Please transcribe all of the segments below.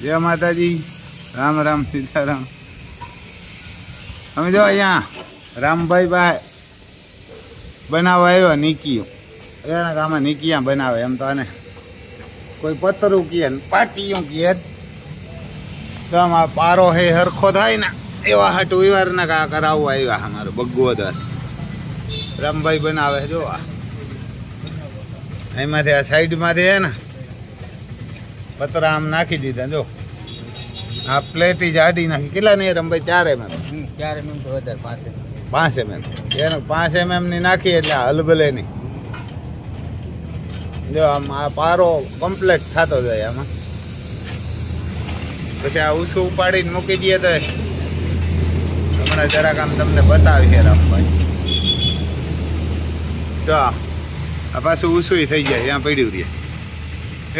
જય માતાજી, રામ રામ સીતારામ. અમે જો અહીંયા રામભાઈ ભાઈ બનાવવા આવ્યો નીકીયું. એના ગામમાં નીકિયા બનાવે એમ તો આને કોઈ પતરું કહે ને પાટીયું કહે. તો આમાં પારો હે હરખો થાય ને એવા હાટું વિવારના કા કરાવવા આવ્યા અમારું ભગવદર રામભાઈ બનાવે. જો એમાંથી આ સાઈડમાંથી હે ને પતરા આમ નાખી દીધા. જો આ પ્લેટ જાડી નાખી. કેટલા નહીં રમભાઈ? 4 mm. 4 mm તો વધારે 5 mm. એને 5 mm ની નાખી એટલે હલબલે નહીં. જો આમ આ પારો કમ્પ્લીટ થતો જાય આમાં. પછી આ ઊંચું ઉપાડીને મૂકી દઈએ તો હમણાં જરાક આમ તમને બતાવીએ રામભાઈ. જો આ પાછું ઊંચું થઈ જાય. ત્યાં પડ્યું રહીએ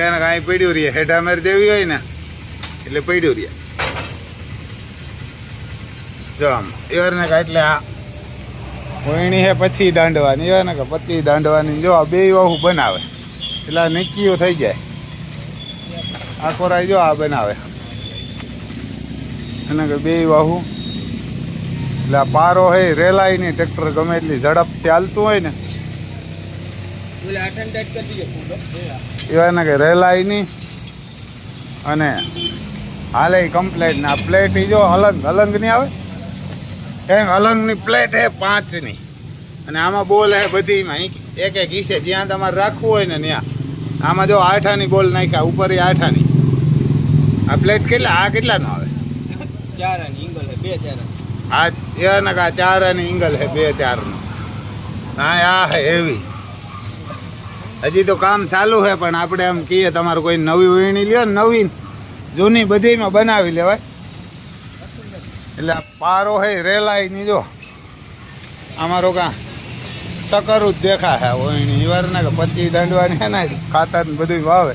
એને કાંઈ પડ્યું રહીએ. હેઠા મારી દેવી હોય ને એટલે પડ્યું રહીએ. જો આમ એવાને કા એટલે આ વહીણી હે પછી દાંડવાની એવા કે પતી દાંડવાની. જો આ બે વાહુ બનાવે એટલે આ નીકીઓ થઈ જાય. આ કોરાઈ જો આ બનાવે એને કે બે વાહુ એટલે આ પારો હે રેલાય નહીં. ટ્રેક્ટર ગમે એટલી ઝડપથી હાલતું હોય ને એવાને કે રેલાય નહીં અને હાલે કમ્પ્લેટ. ને આ પ્લેટ જો અલંગ નહીં આવે એમ અલંગની પ્લેટ હે 5ની. અને આમાં બોલ હે બધીમાં એક એક હિસ્સે જ્યાં તમારે રાખવું હોય ને ત્યાં. આમાં જો 8આની બોલ નાખ્યા ઉપર. એ 8આની આ પ્લેટ કેટલા? આ કેટલાનો આવે? 4 ઇંગલ હે 2 4. આ એના કા 4 ઇંગલ હે 2 4નું. હા આ હે એવી. હજી તો કામ ચાલુ છે પણ આપણે એમ કહીએ તમારે કોઈ નવી વીણી લ્યો ને નવીન જૂની બધીમાં બનાવી લેવાય. એટલે આ પારો હે રેલાય નહીં. જો અમારો કાં ચકરું જ દેખા છે ઓયણી વારના કે 25 દાંડવાની છે ને ખાતર ને બધું વાવે.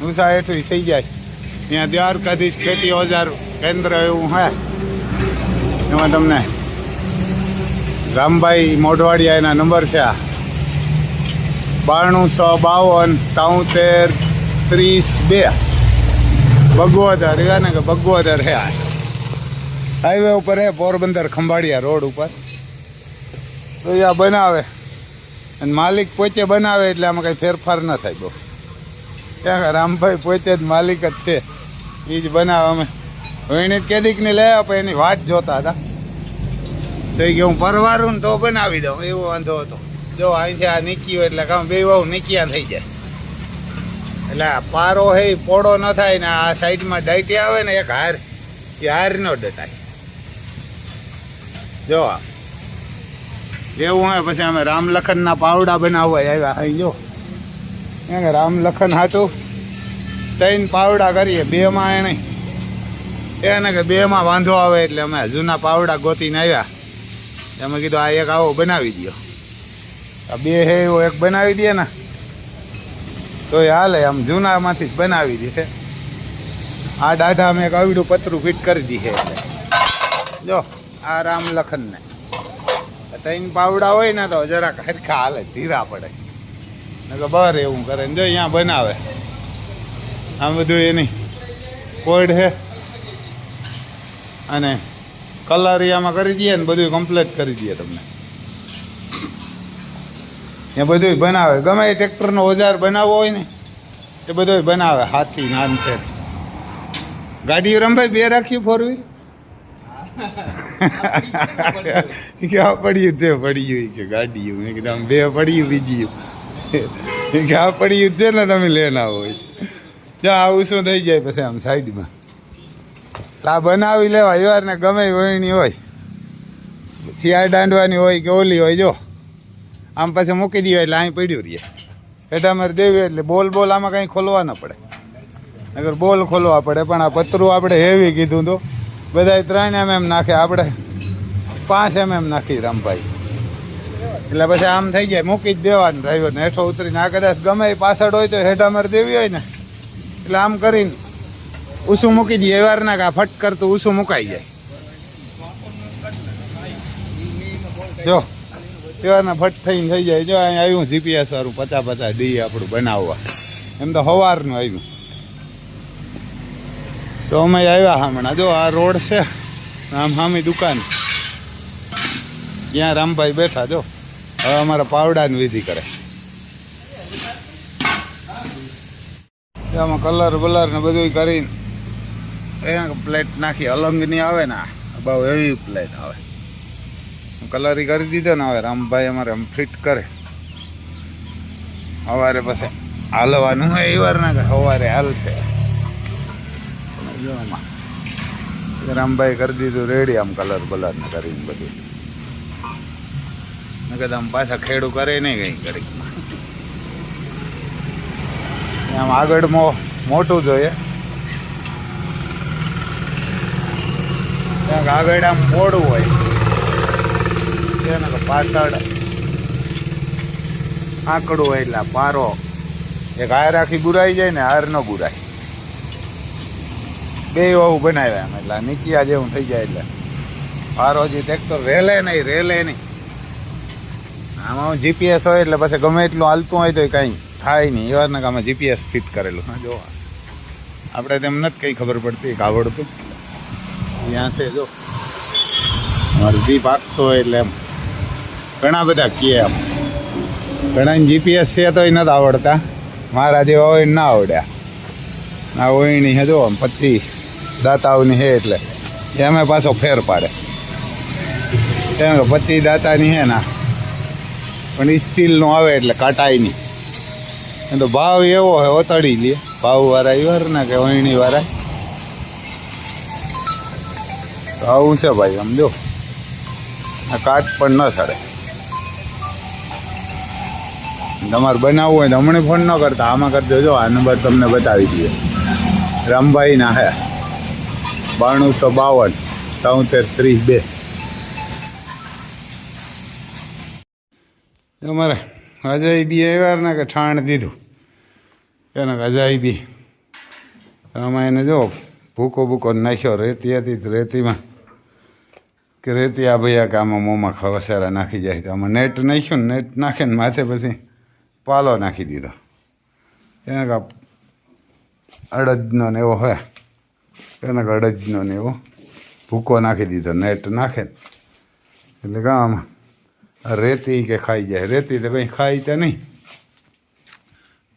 ઊંસા હેઠું થઈ જાય. ત્યાં દ્વારકાધીશ ખેતી ઓજાર કેન્દ્ર એવું હે. એમાં તમને રામભાઈ મોઢવાડિયા એના નંબર છે. આ 9252 73 32. ભગવદર એવા કે ભગવદર હે. આ હાઈવે ઉપર હે પોરબંદર ખંભાળિયા રોડ ઉપર. તો આ બનાવે અને માલિક પોતે બનાવે એટલે આમાં કંઈ ફેરફાર ન થાય બહુ. ત્યાં રામભાઈ પોતે જ માલિક જ છે. એ જ બનાવે. અમે વહીણી કેદીકની લઈ આપણે એની વાટ જોતા હતા. તો કે હું પરવારું ને તો બનાવી દઉં એવો વાંધો હતો. જો અહીંથી આ નીકળ્યું એટલે કામ બે વાવ નીકળ્યા થઈ જાય. એટલે આ પારો હે પોળો ન થાય ને આ સાઈડમાં ડાયટી આવે ને એક હાર એ હાર ન ડટાય. જો એવું હોય. પછી અમે રામલખનના પાવડા બનાવવા આવ્યા. અહીં જો રામલખન હાટું 3 પાવડા કરીએ. 2માં એને કે 2માં વાંધો આવે એટલે અમે જૂના પાવડા ગોતીને આવ્યા. અમે કીધું આ એક આવો બનાવી દો. આ 2 હે એવો એક બનાવી દે ને તો એ હાલે. આમ જૂનામાંથી જ બનાવી દે. આ દાઢા અમે એક આવડું પતરું ફિટ કરી દઈએ. એટલે જો આ રામલખનને 3 પાવડા હોય ને તો જરાક હરખા હાલે ધીરા પડે ને કે બર એવું કરે ને. જો અહીંયા બનાવે આમ બધું એની કોડ છે અને કલર એમાં કરી દઈએ ને બધું કમ્પ્લીટ કરી દઈએ તમને. એ બધું બનાવે. ગમે એ ટ્રેક્ટરનો ઓજાર બનાવવો હોય ને એ બધું બનાવે. હાથી નાન છે. ગાડીઓ રમભાઈ 2 રાખ્યું 4 વ્હીલ ક્યાં પડ્યું છે? પડ્યું કે ગાડીયું? મેં કીધું આમ 2 પડ્યું બીજી ક્યાં પડ્યું છે ને તમે લઈને આવો. જ્યાં આવું શું થઈ જાય પછી આમ સાઈડમાં આ બનાવી લેવા. એવારને ગમે વહીણી હોય શિયાળ દાંડવાની હોય કે ઓલી હોય. જો આમ પછી મૂકી દઈએ એટલે અહીં પડ્યું રહીએ. એટલે અમારે દેવી એટલે બોલ આમાં કંઈ ખોલવા ન પડે. અગર બોલ ખોલવા પડે. પણ આ પતરું આપણે હેવી કીધું તો બધા 3 mm નાખે. આપણે 5 mm નાખી રામભાઈ. એટલે પછી આમ થઈ જાય. મૂકી જ દેવાનું ડ્રાઈવરને હેઠો ઉતરીને. આ કદાચ ગમે એ પાછળ હોય તો હેઠા મારે દેવી હોય ને એટલે આમ કરીને ઊંચું મૂકી દઈએ. એવારના કે આ ફટ કરતું ઊંચું મુકાઈ જાય. જો એવારના ફટ થઈને થઈ જાય. જો અહીં આવ્યું GPS વાળું 50 દઈએ આપણું બનાવવા. એમ તો સવારનું આવ્યું. તો અમે આવ્યા હમણાં જો આ રોડ છે આમ હામી દુકાન ત્યાં રામભાઈ બેઠા જો હવે અમારા પાવડાની વિધિ કરે આમાં કલર બલર ને બધું કરીને એ પ્લેટ નાખી અલંગની આવે ને બહુ એવી પ્લેટ આવે કલરી કરી દીધો ને હવે રામભાઈ અમારે આમ ફિટ કરે સવારે પછી હાલવાનું હોય એ વાર ના કે સવારે હાલશે રામભાઈ કરી દીધું રેડી આમ કલર બલર ને કરીને બધું કદાચ આમ પાછા ખેડું કરે નહીં કઈ ઘડીકમાં આમ આગળ મોટું જોઈએ ક્યાંક આગળ આમ મોડું હોય પાછળ આંકડું હોય એટલે પારો એક હાર આખી બુરાઈ જાય ને હાર ન બુરાય બે એવું બનાવ્યા એમ એટલે નીચિયા જેવું થઈ જાય એટલે પારો જે ટ્રેક્ટર રેલે નહીં આમાં જીપીએસ હોય એટલે પછી ગમે એટલું હાલતું હોય તો કાંઈ થાય નહીં એવા ને આમાં જીપીએસ ફિટ કરેલું હા જો આપણે તેમ નથી કંઈ ખબર પડતી આવડતું ત્યાં છે જો મારું જીપ આપતો હોય એટલે એમ ઘણા બધા કહે એમ ઘણા જીપીએસ છે તો એ નથી આવડતા મારા જેવા હોય ના આવડ્યા આ ઓયણી હે જો 25 દાતાઓની હે એટલે એમાં પાછો ફેર પાડે કેમ કે 25 દાતાની હે ના પણ સ્ટીલનો આવે એટલે કાટાય નહીં એ તો ભાવ એવો હોય ઓતડી લે ભાવવાળા ઈવર ના કે ઓયણીવાળા તો આવું છે ભાઈ આમ જો આ કાટ પણ ન સડે તમારે બનાવવું હોય તો હમણાં ફોન ન કરતા આમાં કરી દેજો આ નંબર તમને બતાવી દઈએ રામભાઈના હે 9252 7332 અમારે અજાયબી આવ્યા ને કે ઠાણ દીધું એને અજાયબી આમાં એને જો ભૂકો નાખ્યો રેતી હતી તો રેતીમાં કે રેતી આ ભાઈ કે આમાં મોંમાં ખવસેરા નાખી જાય તો આમાં નેટ નાખ્યું ને નેટ નાખે ને માથે પછી પાલો નાખી દીધો એને કે અડદનો ને એવો હોય એને કે અડદનો ને એવો ભૂકો નાખી દીધો નેટ નાખે એટલે કે આમાં રેતી કે ખાઈ જાય રેતી તો કંઈ ખાઈ તો નહીં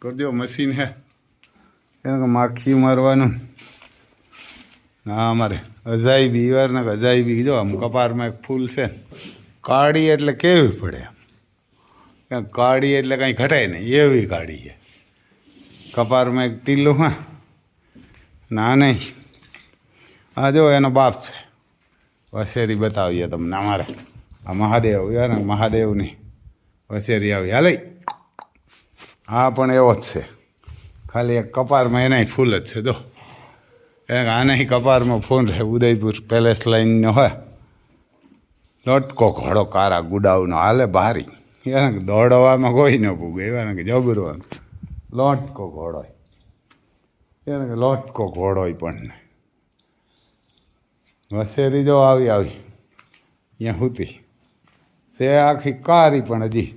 કરજો મશીન હે એને કે માખી મારવાનું હા અમારે અજાયબી વાર ને અજાયબી જો આમ કપારમાં એક ફૂલ છે કાળી એટલે કેવી પડે આમ કાળી એટલે કાંઈ ઘટાય નહીં એવી કાળી છે કપારમાં એક ટીલું હા ના નહીં હા જો એનો બાપ છે વસેરી બતાવીએ તમને અમારે આ મહાદેવ યાર મહાદેવની વસેરી આવી હાલે હા પણ એવો જ છે ખાલી એક કપારમાં એનાય ફૂલ જ છે જો આના કપારમાં ફોન રહે ઉદયપુર પેલેસ લાઈનનો હોય લોટકો ઘોડો કારા ગુડાવનો હાલે ભારી એને દોડવામાં કોઈ ન પૂગે એવા કે જબરવાનું લોટકો ઘોડો એને કે લોટકો ઘોડો પણ વસેરી જો આવી અહીંયા હુતી તે આખી કારી પણ હજી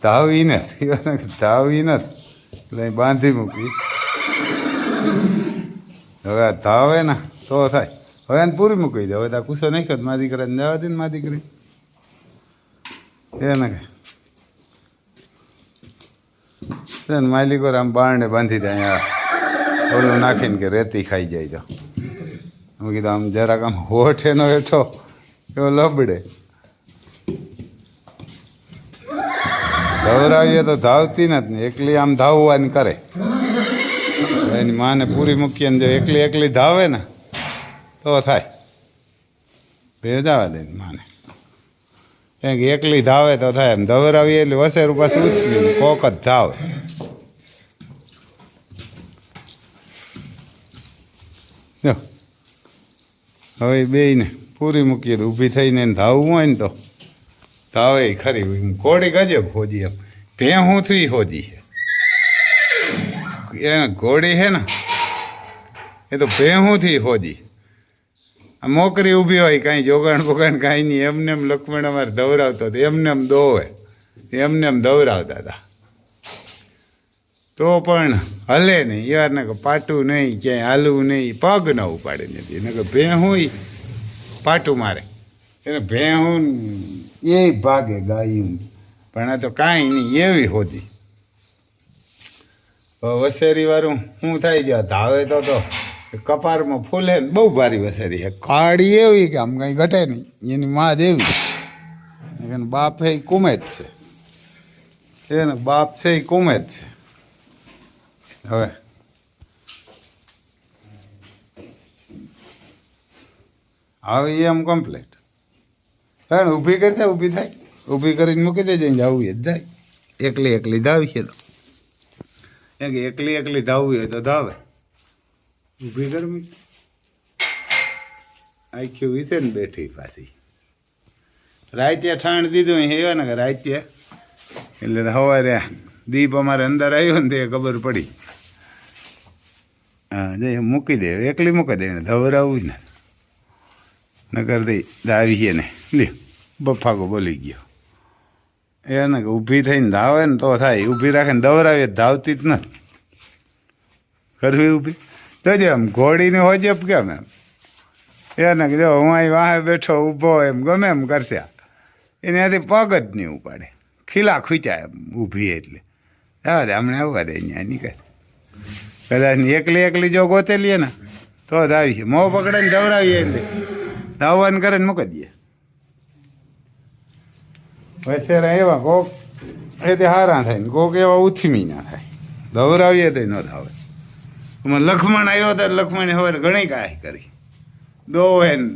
ધાવી નથી ધાવી નથી એટલે બાંધી મૂકી હવે આ ધાવે ને તો થાય હવે એને પૂરી મૂકી દે હવે ત્યાં કુસો નાખ્યો તો મારી દીકરાને જવા દે ને મારી દીકરી એને કે માલિકો આમ બારણે બાંધી દે અહીંયા ઓલું નાખીને કે રેતી ખાઈ જાય તો મેં કીધું આમ જરાક આમ હોઠ એનો હેઠો એવો લબડે ધવરાવીએ તો ધાવતી નથી એકલી આમ ધાવવાની કરે એની માને પૂરી મૂકીએ ને જો એકલી ધાવે ને તો થાય ભેજાવા દે માને કારણ કે એકલી ધાવે તો થાય એમ ધવરાવીએ એટલે વસેરું પાછું ઉછળી કોક જ ધાવે જો હવે બેયને પૂરી મૂકીએ તો ઊભી થઈને ધાવવું હોય ને તો ધાવે ખરી ઘોડી ગજબ હોજી એમ ભેહું થી હોજી એને ઘોડી છે ને એ તો ભેહુંથી હોજી આ મોકરી ઊભી હોય કાંઈ જોગાણ બોગાણ કાંઈ નહીં એમને એમ લક્ષ્મણ અમારે દવરાવતો હતો એમને એમ દોવે એમને એમ દવરાવતા હતા તો પણ હલે નહીં યાર ને કે પાટું નહીં ક્યાંય હાલવું નહીં પગ ન ઉપાડે નથી એને કે ભેહું પાટું મારે એને ભેહું એ ભાગે ગાયું પણ આ તો કાંઈ નહીં એવી હોતી વસેરીવાળું શું થાય છે ધાવે તો કપારમાં ફૂલે ને બહુ ભારી વસેરી છે કાળી એવી કે આમ કંઈ ઘટે નહીં એની માં જ એવી એને બાપ એ કુમેજ છે એને બાપ છે એ કુમેજ છે હવે હવે એ આમ કમ્પ્લેટ હા ને ઊભી કરી થાય ઊભી કરીને મૂકી દેજે જવું એ જ જાય એકલી એકલી ધાવી છે તો એકલી ધાવવી હોય તો ધાવે ઊભી કરવી આખ્યું વિશે ને બેઠી પાછી રાતે ઠાણ દીધું હેવા ને કે રાતે એટલે સવારે દીપ અમારે અંદર આવ્યો ને તે ખબર પડી હા જે મૂકી દે એકલી મૂકી દે ને ધવરાવું ને નકર દઈ દાવીએ ને લે બફાકો બોલી ગયો એને કે ઊભી થઈને ધાવે ને તો થાય ઊભી રાખે ને દવરાવીએ ધાવતી જ નથી કરવી ઊભી તો જે આમ ઘોડીને હોજપ કેમ એમ એને કે જો હું અહીં વાહે બેઠો ઊભો એમ ગમે એમ કરશે એને ત્યાંથી પગ જ નહીં ઉપાડે ખીલા ખૂચ્યા એમ ઊભી એટલે હા હમણાં આવવા દે અહીંયા નીકળે કદાચ એકલી જો ગોતેલીએ ને તો જ આવીએ મોં પકડે ને દવરાવીએ એટલે ધાવવાનું કરે ને મૂકી દઈએ વસેરા એવા કોક એ તે હારા થાય ને કોક એવા ઉથમી ના થાય દવરાવીએ તો ન ધાવે લખમણ આવ્યો તો લખમણે હવે ઘણી કાંઈ કરી દોવે ને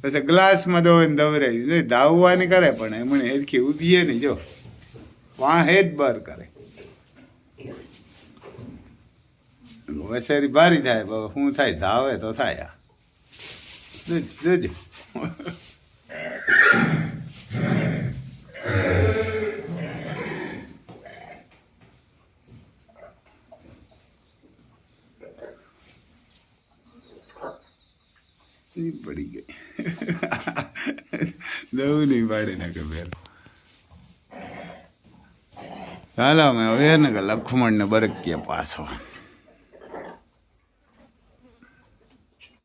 પછી ગ્લાસમાં દોવે ને દવરાવી ધાવવાની કરે પણ એમણે હેરખી ઉભીએ ને જો વાહે જ બર કરે વસેરી ભારી થાય શું થાય ધાવે તો થાય જોજો પડી ગઈ દવું નહીં પાડે ને કે બેર ચાલો અમે હવે ને કે લખમણને બરકીએ પાછો